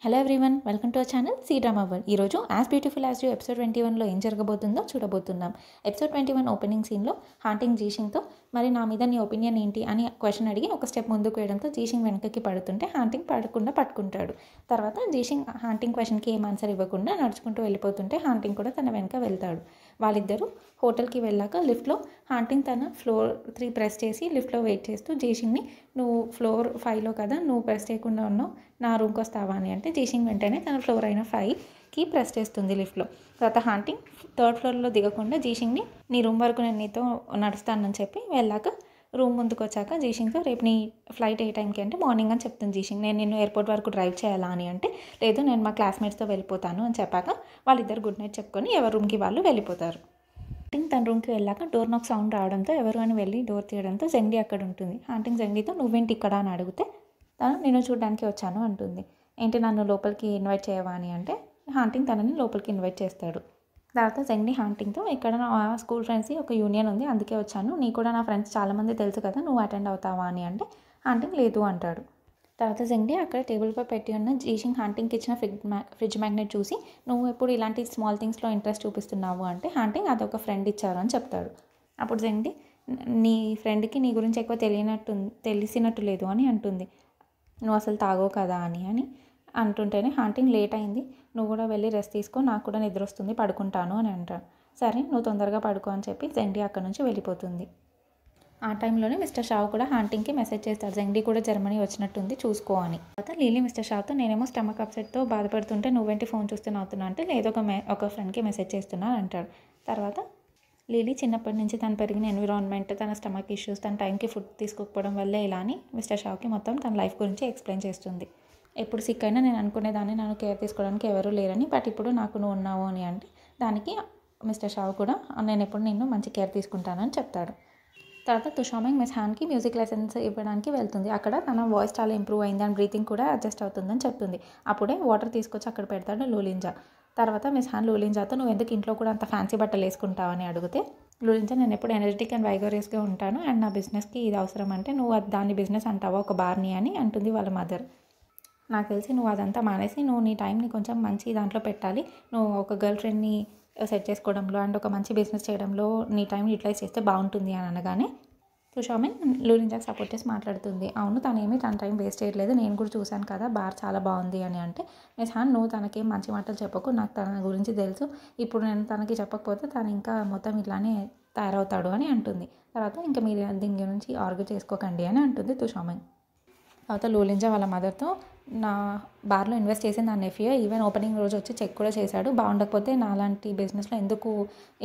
Hello everyone, welcome to our channel C drama world. ఈరోజు as beautiful as you episode 21లో ఏం జరగబోతుందో చూడబోతున్నాం. ఎపిసోడ్ 21 ఓపెనింగ్ సీన్లో హాంటింగ్ జీషింగ్తో మరి నా మీద నీ ఒపీనియన్ ఏంటి అని క్వశ్చన్ అడిగి ఒక స్టెప్ ముందుకు వేయడంతో జీషింగ్ వెనకకి పడుతుంటే హాంటింగ్ పడకుండా పట్టుకుంటాడు. తర్వాత జీషింగ్ హాంటింగ్ క్వశ్చన్కి ఏం ఆన్సర్ ఇవ్వకుండా నడుచుకుంటూ వెళ్ళిపోతుంటే హాంటింగ్ కూడా తన వెనక వెళ్తాడు. వాళ్ళిద్దరూ హోటల్కి వెళ్ళాక లిఫ్ట్లో హాంటింగ్ తన ఫ్లోర్ 3 ప్రెస్ చేసి లిఫ్ట్లో వెయిట్ చేస్తూ జీషింగ్ని నువ్వు ఫ్లోర్ 5లో కదా, నువ్వు ప్రెస్ చేయకుండా ఉన్నావు, నా రూమ్కి వస్తావా అని అంటే జీషింగ్ వెంటనే తన ఫ్లోర్ అయిన 5కి ప్రెస్ చేస్తుంది లిఫ్ట్లో. తర్వాత హాంటింగ్ 3rd ఫ్లోర్లో దిగకుండా జీషింగ్ని నీ రూమ్ వరకు నేను నీతో నడుస్తానని చెప్పి వెళ్ళాక రూమ్ ముందుకు వచ్చాక జీషింగ్తో రేపు నీ ఫ్లైట్ ఏ టైంకి అంటే మార్నింగ్ అని చెప్తుంది జీషింగ్. నేను నిన్ను ఎయిర్పోర్ట్ వరకు డ్రైవ్ చేయాలా అని అంటే లేదు, నేను మా క్లాస్మేట్స్తో వెళ్ళిపోతాను అని చెప్పాక వాళ్ళిద్దరు గుడ్ నైట్ చెప్పుకొని ఎవరి రూమ్కి వాళ్ళు వెళ్ళిపోతారు. హాంటింగ్ తన రూమ్కి వెళ్ళాక డోర్ నాక్ సౌండ్ రావడంతో ఎవరు అని వెళ్ళి డోర్ తీయడంతో జెండి అక్కడ ఉంటుంది. హాంటింగ్ జెండితో నువ్వేంటి ఇక్కడ అని అడిగితే తను నేను చూడడానికి వచ్చాను అంటుంది. ఏంటి నన్ను లోపలికి ఇన్వైట్ చేయవా అని అంటే హాంటింగ్ తనని లోపలికి ఇన్వైట్ చేస్తాడు. తర్వాత జెండి హాంటింగ్తో ఇక్కడ నా స్కూల్ ఫ్రెండ్స్కి ఒక యూనియన్ ఉంది, అందుకే వచ్చాను, నీ కూడా నా ఫ్రెండ్స్ చాలామంది తెలుసు కదా, నువ్వు అటెండ్ అవుతావా అని అంటే హాంటింగ్ లేదు అంటాడు. తర్వాత జెండి అక్కడ టేబుల్పై పెట్టి ఉన్న జీషింగ్ హాంటింగ్కి ఇచ్చిన ఫ్రిడ్జ్ మ్యాగ్నెట్ చూసి నువ్వు ఎప్పుడు ఇలాంటి స్మాల్ థింగ్స్లో ఇంట్రెస్ట్ చూపిస్తున్నావు అంటే హాంటింగ్ అదొక ఫ్రెండ్ ఇచ్చారు అని చెప్తాడు. అప్పుడు జెండి నీ ఫ్రెండ్కి నీ గురించి ఎక్కువ తెలిసినట్టు లేదు అని అంటుంది. నువ్వు అసలు తాగో కదా అని అంటుంటేనే హాంటింగ్ లేట్ అయింది, నువ్వు కూడా వెళ్ళి రెస్ట్ తీసుకో, నాకు కూడా నిద్ర వస్తుంది, పడుకుంటాను అని అంటాడు. సరే నువ్వు తొందరగా పడుకో అని చెప్పి జెండి అక్కడ నుంచి వెళ్ళిపోతుంది. ఆ టైంలోనే మిస్టర్ షావ్ కూడా హాంటింగ్కి మెసేజ్ చేస్తాడు, జెండి కూడా జర్మనీ వచ్చినట్టుంది చూసుకో అని. తర్వాత లీలీ మిస్టర్ షావ్తో నేనేమో స్టమక్ అప్సెట్తో బాధపడుతుంటే నువ్వేంటి ఫోన్ చూస్తూ నవ్వుతున్నా అంటే లేదు ఒక ఫ్రెండ్కి మెసేజ్ చేస్తున్నాను అంటాడు. తర్వాత లీలీ చిన్నప్పటి నుంచి తను పెరిగిన ఎన్విరాన్మెంట్, తన స్టమక్ ఇష్యూస్, తన టైంకి ఫుడ్ తీసుకోకపోవడం వల్లే ఇలా అని మిస్టర్ షావ్కి మొత్తం తన లైఫ్ గురించి ఎక్స్ప్లెయిన్ చేస్తుంది. ఎప్పుడు సిక్ అయినా నేను అనుకునేదాన్ని నన్ను కేర్ తీసుకోవడానికి ఎవరూ లేరని, బట్ ఇప్పుడు నాకు నువ్వు ఉన్నావు అని అంటే దానికి మిస్టర్ షావ్ కూడా నేను ఎప్పుడు నిన్ను మంచి కేర్ తీసుకుంటానని చెప్తాడు. తర్వాత తుషామింగ్ మిస్ హాన్కి మ్యూజిక్ లెసన్స్ ఇవ్వడానికి వెళ్తుంది. అక్కడ తన వాయిస్ చాలా ఇంప్రూవ్ అయింది అండ్ బ్రీతింగ్ కూడా అడ్జస్ట్ అవుతుందని చెప్తుంది. అప్పుడే వాటర్ తీసుకొచ్చి అక్కడ పెడతాడు లూలింజా. తర్వాత మిస్ హాన్ లూలింజాతో నువ్వు ఎందుకు ఇంట్లో కూడా అంత ఫ్యాన్సీ బట్టలు వేసుకుంటావు అని అడిగితే లూలింజా నేను ఎప్పుడు ఎనర్జెటిక్ అండ్ వైగరియస్గా ఉంటాను అండ్ నా బిజినెస్కి ఇది అవసరం అంటే నువ్వు దాన్ని బిజినెస్ అంటావా ఒక బార్ని అని అంటుంది వాళ్ళ మదర్. నాకు తెలిసి నువ్వు అదంతా మానేసి నువ్వు నీ టైంని కొంచెం మంచి దాంట్లో పెట్టాలి, నువ్వు ఒక గర్ల్ ఫ్రెండ్ని సెట్ చేసుకోవడంలో అండ్ ఒక మంచి బిజినెస్ చేయడంలో నీ టైం యూటిలైజ్ చేస్తే బాగుంటుంది అని అనగానే తుషామింగ్ లూలింజాకి సపోర్ట్ చేసి మాట్లాడుతుంది. అవును తనేమి తన టైం వేస్ట్ చేయట్లేదు, నేను కూడా చూశాను కదా బార్ చాలా బాగుంది అని అంటే మిస్ హాన్ నువ్వు తనకేం మంచి మాటలు చెప్పకు, నాకు తన గురించి తెలుసు, ఇప్పుడు నేను తనకి చెప్పకపోతే తను ఇంకా మొత్తం ఇట్లానే తయారవుతాడు అని అంటుంది. తర్వాత ఇంకా మీరు దీని గురించి ఆర్గ్యూ చేసుకోకండి అని అంటుంది తుషామింగ్. తర్వాత లూలింజా వాళ్ళ మదర్తో నా బార్లో ఇన్వెస్ట్ చేసి నా నెఫ్యూ ఈవెన్ ఓపెనింగ్ రోజు వచ్చి చెక్ కూడా చేశాడు, బాగుండకపోతే నాలాంటి బిజినెస్లో ఎందుకు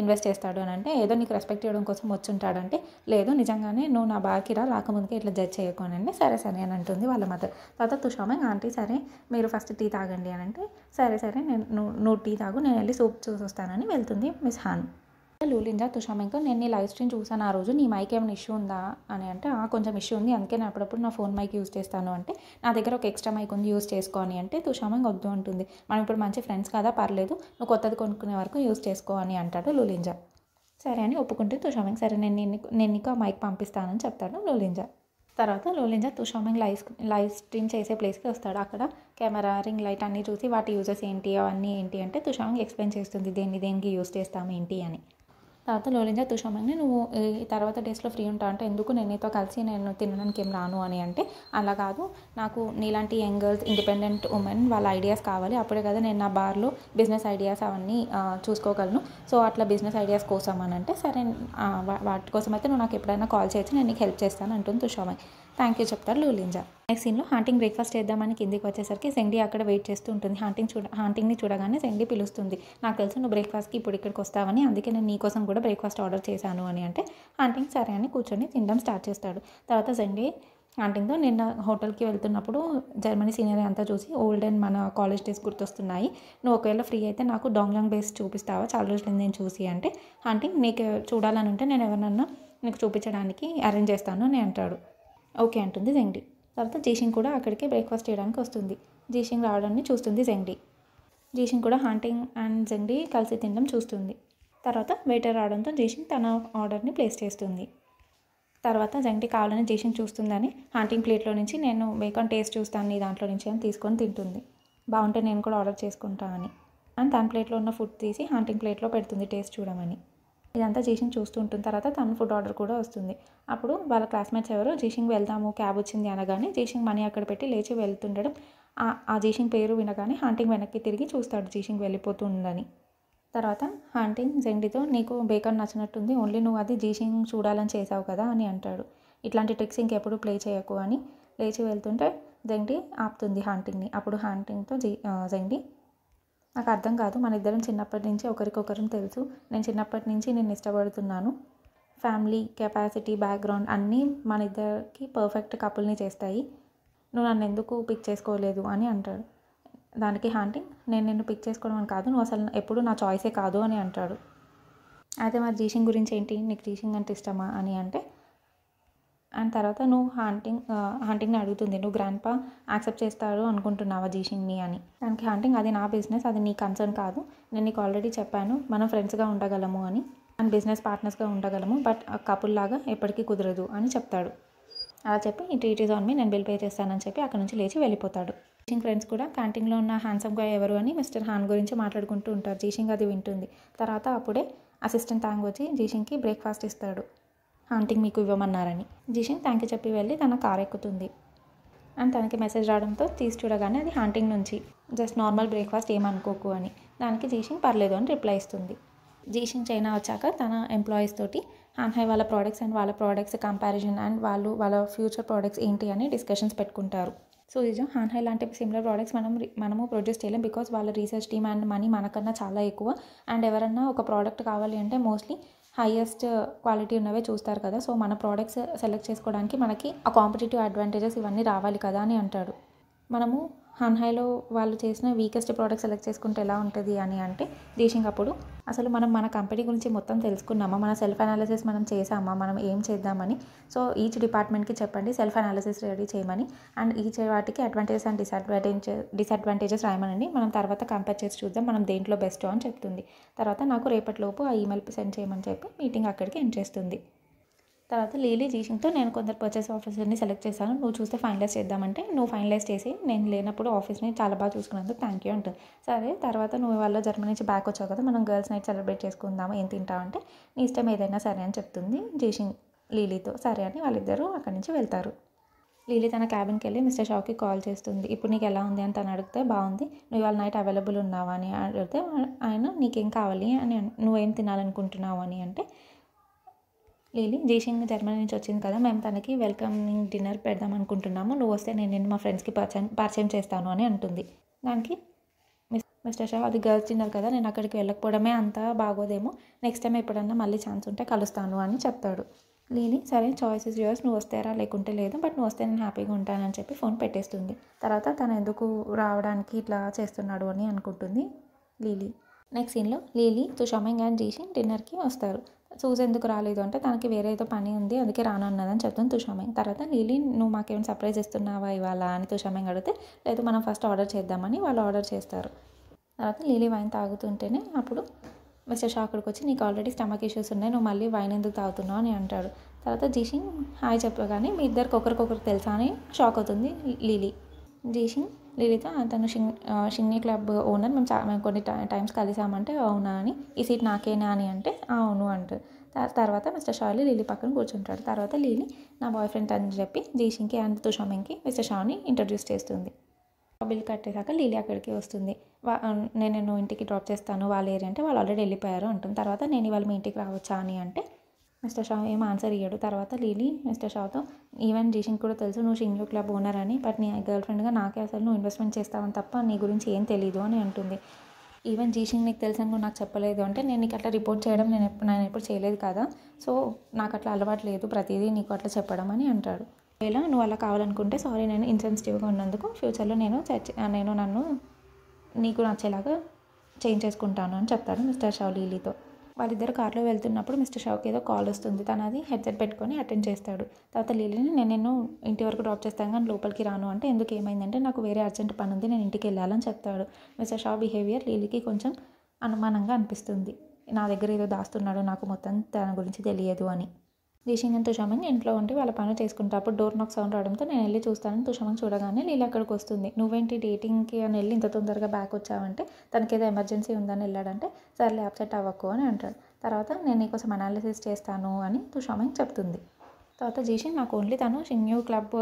ఇన్వెస్ట్ చేస్తాడు అని అంటే ఏదో నీకు రెస్పెక్ట్ ఇవ్వడం కోసం వచ్చి ఉంటాడంటే లేదు నిజంగానే నువ్వు నా బార్కి రాకముందుకే ఇట్లా జడ్జ్ చేయకోనండి సరే సరే అని అంటుంది వాళ్ళ మదర్. తర్వాత తుషామింగ్ ఆంటీ సరే మీరు ఫస్ట్ టీ తాగండి అని అంటే సరే నువ్వు టీ తాగు, నేను వెళ్ళి సూప్ చూసి వస్తానని వెళ్తుంది మిస్ హాన్. లూలింజా తుషామింగ్తో నేను నీ లైవ్ స్ట్రీమ్ చూసాను ఆ రోజు, నీ మైక్ ఏమైనా ఇష్యూ ఉందా అని అంటే కొంచెం ఇష్యూ ఉంది, అందుకే నేను అప్పుడప్పుడు నా ఫోన్ మైక్ యూస్ చేస్తాను అంటే నా దగ్గర ఒక ఎక్స్ట్రా మైక్ ఉంది యూస్ చేసుకో అని అంటే తుషామింగ్ వద్దు అంటుంది. మనం ఇప్పుడు మంచి ఫ్రెండ్స్ కదా పర్లేదు, నువ్వు కొత్తది కొనుక్కునే వరకు యూస్ చేసుకో అని అంటాడు లూలింజా. సరే అని ఒప్పుకుంటే తుషామింగ్ సరే నేను నీకు ఆ మైక్ పంపిస్తానని చెప్తాడు లూలింజా. తర్వాత లూలింజా తుషామింగ్ లైవ్ స్ట్రీమ్ చేసే ప్లేస్కి వస్తాడు. అక్కడ కెమెరా రింగ్ లైట్ అన్నీ చూసి వాటి యూజెస్ ఏంటి అవన్నీ ఏంటి అంటే తుషామింగ్ ఎక్స్ప్లెయిన్ చేస్తుంది దేనికి యూస్ చేస్తాము ఏంటి అని. తర్వాత లూలింజా తుషామింగ్ని నువ్వు తర్వాత డేస్లో ఫ్రీ ఉంటా అంటే ఎందుకు నేను నీతో కలిసి నేను తినడానికి ఏం రాను అని అంటే అలా కాదు, నాకు నీలాంటి యంగ్ గర్ల్స్ ఇండిపెండెంట్ ఉమెన్ వాళ్ళ ఐడియాస్ కావాలి, అప్పుడే కదా నేను నా బార్లో బిజినెస్ ఐడియాస్ అవన్నీ చూసుకోగలను, సో అట్లా బిజినెస్ ఐడియాస్ కోసం అని అంటే సరే వాటి కోసం అయితే నువ్వు నాకు ఎప్పుడైనా కాల్ చేయొచ్చు, నేను నీకు హెల్ప్ చేస్తాను అంటుంది తుషామింగ్. థ్యాంక్ యూ చెప్తారు లూలింజా. నెక్స్ట్ సీన్లో హాంటింగ్ బ్రేక్ఫాస్ట్ చేద్దామని కిందికి వచ్చేసరికి జెండి అక్కడ వెయిట్ చేస్తూ ఉంటుంది. హాంటింగ్ని చూడగానే జెండి పిలుస్తుంది, నాకు తెలుసు నువ్వు బ్రేక్ఫాస్ట్కి ఇప్పుడు ఇక్కడికి వస్తావని, అందుకే నేను నీ కోసం కూడా బ్రేక్ఫాస్ట్ ఆర్డర్ చేశాను అని అంటే హాంటింగ్ సరే అని కూర్చొని తినడం స్టార్ట్ చేస్తాడు. తర్వాత జెండి హాంటింగ్తో నిన్న హోటల్కి వెళ్తున్నప్పుడు జర్మనీ సీనరీ అంతా చూసి ఓల్డ్ అండ్ మన కాలేజ్ డేస్ గుర్తొస్తున్నాయి, నువ్వు ఒకవేళ ఫ్రీ అయితే నాకు డాంగ్లాంగ్ బేస్ చూపిస్తావా, చాలా రోజులు నేను చూసి అంటే హాంటింగ్ నీకు చూడాలని ఉంటే నేను ఎవరినన్నా నీకు చూపించడానికి అరేంజ్ చేస్తాను అని అంటాడు. ఓకే అంటుంది జెండి. తర్వాత జీషింగ్ కూడా అక్కడికి బ్రేక్ఫాస్ట్ చేయడానికి వస్తుంది. జీషింగ్ రావడాన్ని చూస్తుంది జెండి. జీషింగ్ కూడా హాంటింగ్ అండ్ జెండి కలిసి తినడం చూస్తుంది. తర్వాత వెయిటర్ రావడంతో జీషింగ్ తన ఆర్డర్ని ప్లేస్ చేస్తుంది. తర్వాత జెండి కావాలని జీషింగ్ చూస్తుందని హాంటింగ్ ప్లేట్లో నుంచి నేను బేకాన్ టేస్ట్ చూస్తాను నీ దాంట్లో నుంచి అని తీసుకొని తింటుంది. బాగుంటే నేను కూడా ఆర్డర్ చేసుకుంటా అని. అండ్ తన ప్లేట్లో ఉన్న ఫుడ్ తీసి హాంటింగ్ ప్లేట్లో పెడుతుంది టేస్ట్ చూడమని. ఇదంతా జీషింగ్ చూస్తూ ఉంటుంది. తర్వాత తన ఫుడ్ ఆర్డర్ కూడా వస్తుంది. అప్పుడు వాళ్ళ క్లాస్మేట్స్ ఎవరో జీషింగ్ వెళ్దాము క్యాబ్ వచ్చింది అనగానే జీషింగ్ మనీ అక్కడ పెట్టి లేచి వెళ్తుండడం ఆ జీషింగ్ పేరు వినగానే హాంటింగ్ వెనక్కి తిరిగి చూస్తాడు జీషింగ్ వెళ్ళిపోతుందని. తర్వాత హాంటింగ్ జెండితో నీకు బేకన్ నచ్చినట్టుంది, ఓన్లీ నువ్వు అది జీషింగ్ చూడాలని చేసావు కదా అని అంటాడు. ఇట్లాంటి ట్రిక్స్ ఇంకెప్పుడు ప్లే చేయకు అని లేచి వెళ్తుంటే జెండి ఆపుతుంది హాంటింగ్ని. అప్పుడు హాంటింగ్తో జెండి నాకు అర్థం కాదు, మన ఇద్దరం చిన్నప్పటి నుంచి ఒకరికొకరం తెలుసు, నేను చిన్నప్పటి నుంచి నేను ఇష్టపడుతున్నాను, ఫ్యామిలీ కెపాసిటీ బ్యాక్గ్రౌండ్ అన్నీ మన ఇద్దరికి పర్ఫెక్ట్ కపుల్ని చేస్తాయి, నువ్వు నన్ను ఎందుకు పిక్ చేసుకోలేదు అని అంటాడు. దానికి హాంటింగ్ నేను నిన్ను పిక్ చేసుకోవడం అని కాదు, నువ్వు అసలు ఎప్పుడు నా చాయిసే కాదు అని అంటాడు. అయితే మరి జీషింగ్ గురించి ఏంటి, నీకు జీషింగ్ అంటే ఇష్టమా అని అంటే, అండ్ తర్వాత నువ్వు హాంటింగ్ని అడుగుతుంది నువ్వు గ్రాండ్ పా యాక్సెప్ట్ చేస్తాడు అనుకుంటున్నావా జీషింగ్ని అని. దానికి హాంటింగ్ అది నా బిజినెస్, అది నీ కన్సర్న్ కాదు, నేను నీకు ఆల్రెడీ చెప్పాను మనం ఫ్రెండ్స్గా ఉండగలము అని, అండ్ బిజినెస్ పార్ట్నర్స్గా ఉండగలము, బట్ కపుల్ లాగా ఎప్పటికీ కుదరదు అని చెప్తాడు. అలా చెప్పి ఇట్ ఈజ్ ఆన్ మీ, నేను బిల్ పే చేస్తానని చెప్పి అక్కడ నుంచి లేచి వెళ్ళిపోతాడు. జీషింగ్ ఫ్రెండ్స్ కూడా క్యాంటీన్లో ఉన్న హ్యాండ్సమ్గా ఎవరు అని మిస్టర్ హాన్ గురించి మాట్లాడుకుంటూ ఉంటారు. జీషింగ్ అది వింటుంది. తర్వాత అప్పుడే అసిస్టెంట్ థ్యాంక్ వచ్చి జీషింగ్కి బ్రేక్ఫాస్ట్ ఇస్తాడు, హాంటింగ్ మీకు ఇవ్వమన్నారని. జీషింగ్ థ్యాంక్ యూ చెప్పి వెళ్ళి తన కార్ ఎక్కుతుంది. అండ్ తనకి మెసేజ్ రావడంతో తీసి చూడగానే అది హాంటింగ్ నుంచి, జస్ట్ నార్మల్ బ్రేక్ఫాస్ట్ ఏమనుకోకు అని. దానికి జీషింగ్ పర్లేదు అని రిప్లై ఇస్తుంది. జీషింగ్ చైనా వచ్చాక తన ఎంప్లాయీస్ తోటి హాన్హై వాళ్ళ ప్రోడక్ట్స్ అండ్ వాళ్ళ ప్రోడక్ట్స్ కంపారిజన్ అండ్ వాళ్ళ ఫ్యూచర్ ప్రోడక్ట్స్ ఏంటి అని డిస్కషన్స్ పెట్టుకుంటారు. సో నిజం హాన్హై లాంటి సిమిలర్ ప్రోడక్ట్స్ మనము ప్రొడ్యూస్ చేయలేం, బికాజ్ వాళ్ళ రీసెర్చ్ టీమ్ అండ్ మనీ మనకన్నా చాలా ఎక్కువ. అండ్ ఎవరన్నా ఒక ప్రోడక్ట్ కావాలి అంటే మోస్ట్లీ హైయెస్ట్ క్వాలిటీ ఉన్నవే చూస్తారు కదా, సో మన ప్రోడక్ట్స్ సెలెక్ట్ చేసుకోవడానికి మనకి ఆ కాంపిటేటివ్ అడ్వాంటేజెస్ ఇవన్నీ రావాలి కదా అని అంటాడు. మనము హాన్హైలో వాళ్ళు చేసిన వీకెస్ట్ ప్రోడక్ట్ సెలెక్ట్ చేసుకుంటే ఎలా ఉంటుంది అని అంటే, జీషింగ్ అప్పుడు అసలు మనం మన కంపెనీ గురించి మొత్తం తెలుసుకున్నామా, మన సెల్ఫ్ అనాలిసిస్ మనం చేసామా, మనం ఏం చేద్దామని, సో ఈచ్ డిపార్ట్మెంట్కి చెప్పండి సెల్ఫ్ అనాలిసిస్ రెడీ చేయమని, అండ్ ఈచ్ వాటికి అడ్వాంటేజెస్ అండ్ డిసడ్వాంటేజెస్ రాయమనండి, మనం తర్వాత కంపేర్ చేసి చూద్దాం మనం దేంట్లో బెస్ట్ అని చెప్తుంది. తర్వాత నాకు రేపటిలోపు ఆ ఈమెయిల్ సెండ్ చేయమని చెప్పి మీటింగ్ అక్కడికి ఎండ్ చేస్తుంది. తర్వాత లీలీ జీషింగ్తో నేను కొందరు పర్చేస్ ఆఫీసర్ని సెలెక్ట్ చేశాను, నువ్వు చూస్తే ఫైనలైజ్ చేద్దామంటే, నువ్వు ఫైనలైజ్ చేసి నేను లేనప్పుడు ఆఫీస్ని చాలా బాగా చూసుకున్నందుకు థ్యాంక్ యూ అంటుంది. సరే తర్వాత నువ్వు వాళ్ళ జర్మనీ నుంచి బ్యాక్ వచ్చావు కదా, మనం గర్ల్స్ నైట్ సెలబ్రేట్ చేసుకుందాము, ఏం తింటావు అంటే, నీ ఇష్టం ఏదైనా సరే అని చెప్తుంది జీషింగ్ లీలీతో. సరే అని వాళ్ళిద్దరూ అక్కడి నుంచి వెళ్తారు. లీలీ తన క్యాబిన్కి వెళ్ళి మిస్టర్ షాకి కాల్ చేస్తుంది. ఇప్పుడు నీకు ఎలా ఉంది అని తను అడిగితే, బాగుంది, నువ్వు ఇవాళ నైట్ అవైలబుల్ ఉన్నావా అని అడిగితే ఆయన నీకేం కావాలి అని, నువ్వేం తినాలనుకుంటున్నావు అని అంటే, లీలీ జీషింగ్ జర్మనీ నుంచి వచ్చింది కదా, మేము తనకి వెల్కమింగ్ డిన్నర్ పెడదాం అనుకుంటున్నాము, నువ్వు వస్తే నేను మా ఫ్రెండ్స్కి పరిచయం చేస్తాను అని అంటుంది. దానికి మిస్టర్ షా అది గర్ల్స్ డిన్నర్ కదా, నేను అక్కడికి వెళ్ళకపోవడమే అంత బాగోదేమో, నెక్స్ట్ టైం ఎప్పుడన్నా మళ్ళీ ఛాన్స్ ఉంటే కలుస్తాను అని చెప్తాడు. లీలీ సరే చాయిస్ ఇస్ యువర్స్, నువ్వు వస్తారా లేకుంటే లేదు, బట్ నువ్వు వస్తే నేను హ్యాపీగా ఉంటానని చెప్పి ఫోన్ పెట్టేస్తుంది. తర్వాత తను ఎందుకు రావడానికి ఇట్లా చేస్తున్నాడు అని అనుకుంటుంది లీలీ. నెక్స్ట్ సీన్లో లీలీ తుషామింగ్ అండ్ జీషింగ్ డిన్నర్కి వస్తారు. సూజ్ ఎందుకు రాలేదు అంటే, తనకి వేరే ఏదో పని ఉంది అందుకే రాను అన్నదని చెప్తుంది తుషామింగ్. తర్వాత లీలీ నువ్వు మాకేమైనా సర్ప్రైజ్ ఇస్తున్నావా ఇవాళ అని తుషామింగ్ అడిగితే, లేదు మనం ఫస్ట్ ఆర్డర్ చేద్దామని వాళ్ళు ఆర్డర్ చేస్తారు. తర్వాత లీలీ వైన్ తాగుతుంటేనే అప్పుడు మిస్టర్ షా అక్కడికి వచ్చి, నీకు ఆల్రెడీ స్టమక్ ఇష్యూస్ ఉన్నాయి, నువ్వు మళ్ళీ వైన్ ఎందుకు తాగుతున్నావు అని అంటాడు. తర్వాత జీషింగ్ హాయ్ చెప్పగానే మీ ఇద్దరికి ఒకరికొకరు తెలుసా అని షాక్ అవుతుంది లీలీ. జీషింగ్ లీలీతో తను షింగ్నీ క్లబ్ ఓనర్, మేము కొన్ని టైమ్స్ కలిసామంటే అవునా అని, ఈ సీట్ నాకేనా అని అంటే అవును అంటారు. తర్వాత మిస్టర్ షాని లీలీ పక్కన కూర్చుంటాడు. తర్వాత లీలీ నా బాయ్ ఫ్రెండ్ అని చెప్పి జీషింగ్కి అండ్ తుషామింగ్కి మిస్టర్ షాని ఇంట్రడ్యూస్ చేస్తుంది. బిల్ కట్టేశాక లీలీ అక్కడికి వస్తుంది. నేను ఇంటికి డ్రాప్ చేస్తాను వాళ్ళ ఏరియా అంటే, వాళ్ళు ఆల్రెడీ వెళ్ళిపోయారు అంటుంది. తర్వాత నేను ఇవాళ మీ ఇంటికి రావచ్చా అని అంటే మిస్టర్ షా ఏం ఆన్సర్ ఇయ్యాడు. తర్వాత లీలీ మిస్టర్ షాతో, ఈవెన్ జీషింగ్ కూడా తెలుసు నువ్వు షింగ్యూ క్లబ్ ఓనర్ అని, బట్ నీ గర్ల్ ఫ్రెండ్గా నాకే అసలు నువ్వు ఇన్వెస్ట్మెంట్ చేస్తావని తప్ప నీ గురించి ఏం తెలీదు అని అంటుంది. ఈవెన్ జీషింగ్ నీకు తెలుసు అని నాకు చెప్పలేదు అంటే, నేను నీకు అట్లా రిపోర్ట్ చేయడం నేను ఎప్పుడు చేయలేదు కదా, సో నాకు అట్లా అలవాటు లేదు ప్రతిదీ నీకు అట్లా చెప్పడం అని అంటాడు. ఒకవేళ నువ్వు అలా కావాలనుకుంటే సారీ, నేను ఇన్సెన్సిటివ్గా ఉన్నందుకు ఫ్యూచర్లో నేను నన్ను నీకు నచ్చేలాగా చేంజ్ చేసుకుంటాను అని చెప్తాడు మిస్టర్ షా లీలీతో. వాళ్ళిద్దరు కార్లో వెళ్తున్నప్పుడు మిస్టర్ షాకి ఏదో కాల్ వస్తుంది. తను అది హెడ్సెట్ పెట్టుకొని అటెండ్ చేస్తాడు. తర్వాత లీలీని నేను ఇంటి వరకు డ్రాప్ చేస్తాను కానీ లోపలికి రాను అంటే, ఎందుకు ఏమైందంటే నాకు వేరే అర్జెంట్ పని ఉంది నేను ఇంటికి వెళ్ళాలని చెప్తాడు. మిస్టర్ షా బిహేవియర్ లీలీకి కొంచెం అనుమానంగా అనిపిస్తుంది. నా దగ్గర ఏదో దాస్తున్నాడు, నాకు మొత్తం తన గురించి తెలియదు అని. జీషింగ్ అండ్ తుషామంగ్ ఇంట్లో ఉండి వాళ్ళ పనులు చేసుకుంటా. అప్పుడు డోర్ నాక్ సౌండ్ రావడంతో నేను వెళ్ళి చూస్తానని తుషామంగ్ చూడగానే లీలి అక్కడికి వస్తుంది. నువ్వేంటి డేటింగ్కి అని వెళ్ళి ఇంత తొందరగా బ్యాక్ వచ్చావంటే తనకేదో ఎమర్జెన్సీ ఉందని వెళ్ళాడంటే సర్లే అప్సెట్ అవ్వకు అని అంటాడు. తర్వాత నేను నీకోసం అనాలిసిస్ చేస్తాను అని తుషామంగ్ చెప్తుంది. తర్వాత జీషింగ్ నాకు ఓన్లీ తను షింగ్యూ క్లబ్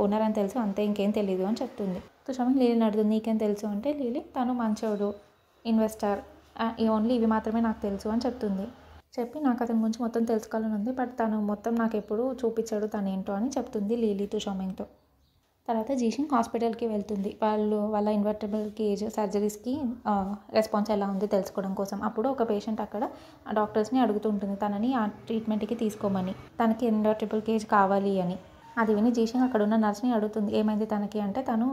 ఓనర్ అని తెలుసు, అంతే, ఇంకేం తెలియదు అని చెప్తుంది. తుషామంగ్ లీలిని అడుగుతుంది, నీకేం తెలుసు అంటే లీలి తను మంచోడు, ఇన్వెస్టర్, ఓన్లీ ఇవి మాత్రమే నాకు తెలుసు అని చెప్తుంది. చెప్పి నాకు అతని గురించి మొత్తం తెలుసుకోవాలని ఉంది, బట్ తను మొత్తం నాకు ఎప్పుడు చూపించాడు తను ఏంటో అని చెప్తుంది లీలి తుషామంగ్తో. తర్వాత జీషింగ్ హాస్పిటల్కి వెళ్తుంది వాళ్ళ ఇన్వర్టబుల్ కేజ్ సర్జరీస్కి రెస్పాన్స్ ఎలా ఉంది తెలుసుకోవడం కోసం. అప్పుడు ఒక పేషెంట్ అక్కడ డాక్టర్స్ని అడుగుతుంటుంది తనని ఆ ట్రీట్మెంట్కి తీసుకోమని, తనకి ఇన్వర్టబుల్ కేజ్ కావాలి అని. అది విని జీషింగ్ అక్కడ ఉన్న నర్స్ని అడుగుతుంది ఏమైంది తనకి అంటే తను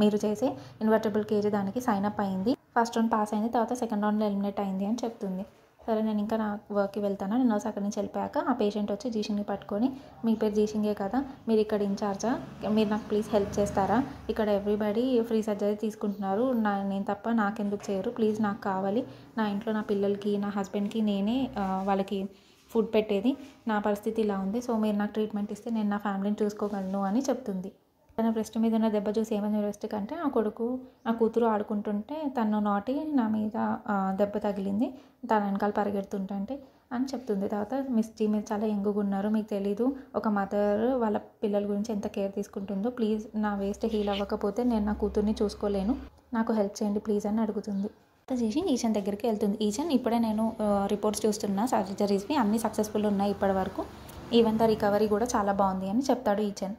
మీరు చేసే ఇన్వర్టబుల్ కేజ్ దానికి సైన్ అప్ అయింది, ఫస్ట్ రౌండ్ పాస్ అయింది, తర్వాత సెకండ్ రౌండ్లో ఎలిమినేట్ అయింది అని చెప్తుంది. సరే నేను ఇంకా నా వర్క్కి వెళ్తాను. నేను నర్స్ అక్కడి నుంచి వెళ్ళిపోయాక ఆ పేషెంట్ వచ్చి జీషింగ్ని పట్టుకొని, మీ పేరు జీషింగే కదా, మీరు ఇక్కడ ఇన్ఛార్జా, మీరు నాకు ప్లీజ్ హెల్ప్ చేస్తారా, ఇక్కడ ఎవ్రీబడి ఫ్రీ సర్జరీ తీసుకుంటున్నారు, నేను తప్ప నాకెందుకు చేయరు, ప్లీజ్ నాకు కావాలి, నా ఇంట్లో నా పిల్లలకి నా హస్బెండ్కి నేనే వాళ్ళకి ఫుడ్ పెట్టేది, నా పరిస్థితి ఇలా ఉంది, సో మీరు నాకు ట్రీట్మెంట్ ఇస్తే నేను నా ఫ్యామిలీని చూసుకోగలను అని చెప్తుంది. తన బ్రెస్ట్ మీద ఉన్న దెబ్బ చూసి ఏమైంది బ్రెస్ట్ కంటే నా కూతురు ఆడుకుంటుంటే తను నాటి నా మీద దెబ్బ తగిలింది, తన వెనకాల పరిగెడుతుంటే అని చెప్తుంది. తర్వాత మీరు చాలా యంగుగా ఉన్నారు, మీకు తెలీదు ఒక మదర్ వాళ్ళ పిల్లల గురించి ఎంత కేర్ తీసుకుంటుందో, ప్లీజ్ నా వేస్ట్ హీల్ అవ్వకపోతే నేను నా కూతుర్ని చూసుకోలేను, నాకు హెల్ప్ చేయండి ప్లీజ్ అని అడుగుతుంది. చేసి ఈచన్ దగ్గరికి వెళ్తుంది. ఈచన్ ఇప్పుడే నేను రిపోర్ట్స్ చూస్తున్నా సర్జరీస్వి అన్నీ సక్సెస్ఫుల్ ఉన్నాయి ఇప్పటి వరకు, ఈవెన్ ద రికవరీ కూడా చాలా బాగుంది అని చెప్తాడు ఈచన్.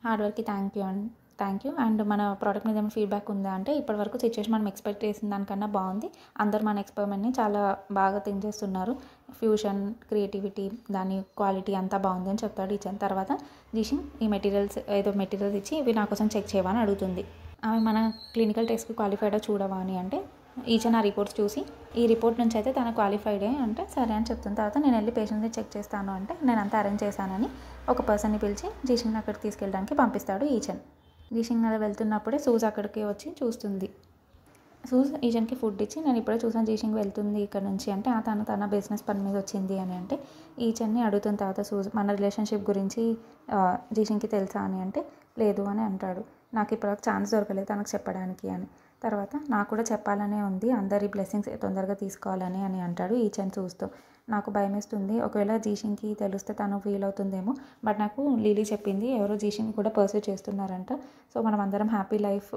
హార్డ్ వర్క్కి థ్యాంక్ యూ అండ్ మన ప్రోడక్ట్ మీద ఏమైనా ఫీడ్బ్యాక్ ఉందా అంటే ఇప్పటివరకు సిచ్యువేషన్ మనం ఎక్స్పెక్ట్ చేసిన దానికన్నా బాగుంది, అందరు మన ఎక్స్పెరిమెంట్ని చాలా బాగా థింక్ చేస్తున్నారు, ఫ్యూషన్ క్రియేటివిటీ దాని క్వాలిటీ అంతా బాగుంది అని చెప్తాడు ఈచన్. తర్వాత జీషింగ్ ఈ మెటీరియల్స్ ఇచ్చి ఇవి నా కోసం చెక్ చేయవని అడుగుతుంది. ఆమె మన క్లినికల్ టెస్ట్కి క్వాలిఫైడా చూడవా అని అంటే ఈచన్ ఆ రిపోర్ట్స్ చూసి ఈ రిపోర్ట్ నుంచి అయితే తన క్వాలిఫైడే అంటే సరే అని చెప్తుంది. తర్వాత నేను వెళ్ళి పేషెంట్ని చెక్ చేస్తాను అంటే నేను అంతా అరేంజ్ చేశానని ఒక పర్సన్ని పిలిచి జీషింగ్ని అక్కడికి తీసుకెళ్ళడానికి పంపిస్తాడు ఈచన్. జీషింగ్ అలా వెళ్తున్నప్పుడే సూజ్ అక్కడికి వచ్చి చూస్తుంది. సూజ్ ఈచన్కి ఫుడ్ ఇచ్చి నేను ఇప్పుడే చూసాను జీషింగ్ వెళ్తుంది ఇక్కడ నుంచి అంటే తన బిజినెస్ పని మీద వచ్చింది అని అంటే ఈచన్ని అడుగుతున్న తర్వాత సూజ్ మన రిలేషన్షిప్ గురించి జీషింగ్కి తెలుసా అని అంటే లేదు అని అంటాడు. నాకు ఇప్పుడు ఛాన్స్ దొరకలేదు తనకు చెప్పడానికి అని. తర్వాత నాకు కూడా చెప్పాలనే ఉంది, అందరి బ్లెస్సింగ్స్ తొందరగా తీసుకోవాలని అని అంటాడు ఈచన్ చూస్తూ. నాకు భయం వేస్తుంది, ఒకవేళ జీషింగ్కి తెలిస్తే తను ఫీల్ అవుతుందేమో, బట్ నాకు లీలీ చెప్పింది ఎవరో జీషింగ్ కూడా పర్సూ చేస్తున్నారంట, సో మనం అందరం హ్యాపీ లైఫ్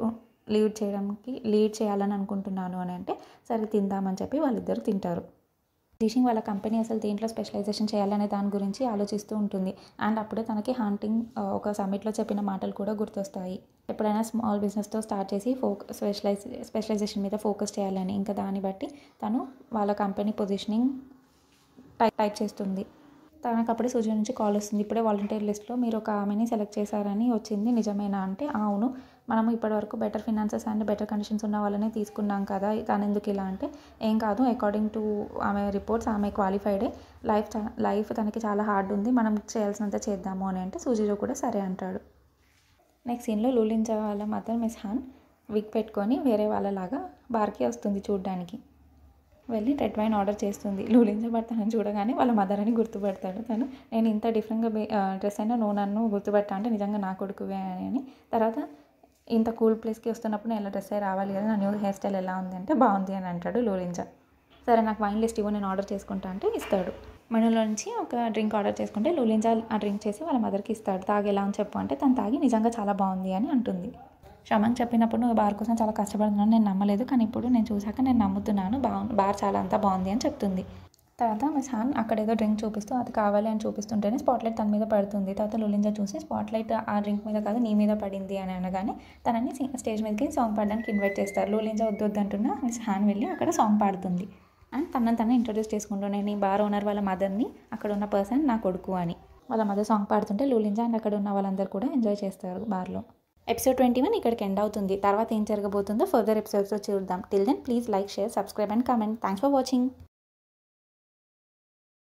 లీడ్ చేయాలని అనుకుంటున్నాను అని అంటే సరే తిందామని చెప్పి వాళ్ళిద్దరు తింటారు. జీషింగ్ వాళ్ళ కంపెనీ అసలు దేంట్లో స్పెషలైజేషన్ చేయాలనే దాని గురించి ఆలోచిస్తూ ఉంటుంది. అండ్ అప్పుడే తనకి హాంటింగ్ ఒక సమ్మిట్లో చెప్పిన మాటలు కూడా గుర్తొస్తాయి. ఎప్పుడైనా స్మాల్ బిజినెస్తో స్టార్ట్ చేసి స్పెషలైజేషన్ మీద ఫోకస్ చేయాలని, ఇంకా దాన్ని బట్టి తను వాళ్ళ కంపెనీ పొజిషనింగ్ టైప్ చేస్తుంది. తనకు అప్పుడే సుజీ నుంచి కాల్ వస్తుంది, ఇప్పుడే వాలంటీర్ లిస్ట్లో మీరు ఒక ఆమెని సెలెక్ట్ చేశారని వచ్చింది, నిజమేనా అంటే అవును, మనము ఇప్పటివరకు better finances and better conditions ఉన్న వాళ్ళనే తీసుకున్నాం కదా, తను ఎందుకు ఇలా అంటే ఏం కాదు, అకార్డింగ్ టు ఆమె రిపోర్ట్స్ ఆమె క్వాలిఫైడే, లైఫ్ తనకి చాలా హార్డ్ ఉంది, మనం చేయాల్సినంత చేద్దాము అని అంటే సూజీలో కూడా సరే అంటాడు. నెక్స్ట్ సీన్లో లూలింజా వాళ్ళ మదర్ మిస్ హాన్ విగ్ పెట్టుకొని వేరే వాళ్ళలాగా బార్కి వస్తుంది చూడ్డానికి. వెళ్ళి రెడ్ వైన్ ఆర్డర్ చేస్తుంది. లూలింజా బట్ తనని చూడగానే వాళ్ళ మదర్ అని గుర్తుపెడతాడు. తను నేను ఇంత డిఫరెంట్గా డ్రెస్ అయినా నువ్వు నన్ను గుర్తుపెట్టా అంటే నిజంగా నా కొడుకువే అని. తర్వాత ఇంత కూల్ ప్లేస్కి వస్తున్నప్పుడు నేను ఇలా డ్రెస్ అయ్యి రావాలి కదా, నా న్యూ హెయిర్ స్టైల్ ఎలా ఉంది అంటే బాగుంది అని అంటాడు లూలింజా. సరే నాకు వైన్ లిస్ట్ ఇవ్వు నేను ఆర్డర్ చేసుకుంటా అంటే ఇస్తాడు. మెనూలో నుంచి ఒక డ్రింక్ ఆర్డర్ చేసుకుంటే లూలింజా ఆ డ్రింక్ చేసి వాళ్ళ మదర్కి ఇస్తాడు. తాగి ఎలా అని చెప్పు అంటే తను తాగి నిజంగా చాలా బాగుంది అని అంటుంది. శ్రమని చెప్పినప్పుడు నువ్వు బార్ కోసం చాలా కష్టపడుతున్నాను నేను నమ్మలేదు, కానీ ఇప్పుడు నేను చూసాక నేను నమ్ముతున్నాను, బార్ చాలా అంతా బాగుంది అని చెప్తుంది. తర్వాత మిస్ హాన్ అక్కడ ఏదో డ్రింక్ చూపిస్తూ అది కావాలి అని చూపిస్తుంటేనే స్పాట్లైట్ తన మీద పడుతుంది. తర్వాత లూలింజా చూసి స్పాట్లైట్ ఆ డ్రింక్ మీద కాదు నీ మీద పడింది అని అనగానే తనని స్టేజ్ మీదకి సాంగ్ పాడడానికి ఇన్వైట్ చేస్తారు. లూలింజా వద్దంటున్నా మిస్ హాన్ వెళ్ళి అక్కడ సాంగ్ పాడుతుంది. అండ్ తనని ఇంట్రొడ్యూస్ చేసుకుంటూ నేను ఈ బార్ ఓనర్ వాళ్ళ మదర్ని, అక్కడ ఉన్న పర్సన్ నా కొడుకు అని. వాళ్ళ మదర్ సాంగ్ పాడుతుంటే లూలింజా అండ్ అక్కడ ఉన్న వాళ్ళందరూ కూడా ఎంజాయ్ చేస్తారు బార్లో. ఎపిసోడ్ 21 ఇక్కడికి ఎండ్ అవుతుంది. తర్వాత ఏం జరగబోతుందో ఫర్దర్ ఎపిసోడ్స్లో చూద్దాం. Till then please like, share, subscribe and comment. Thanks for watching.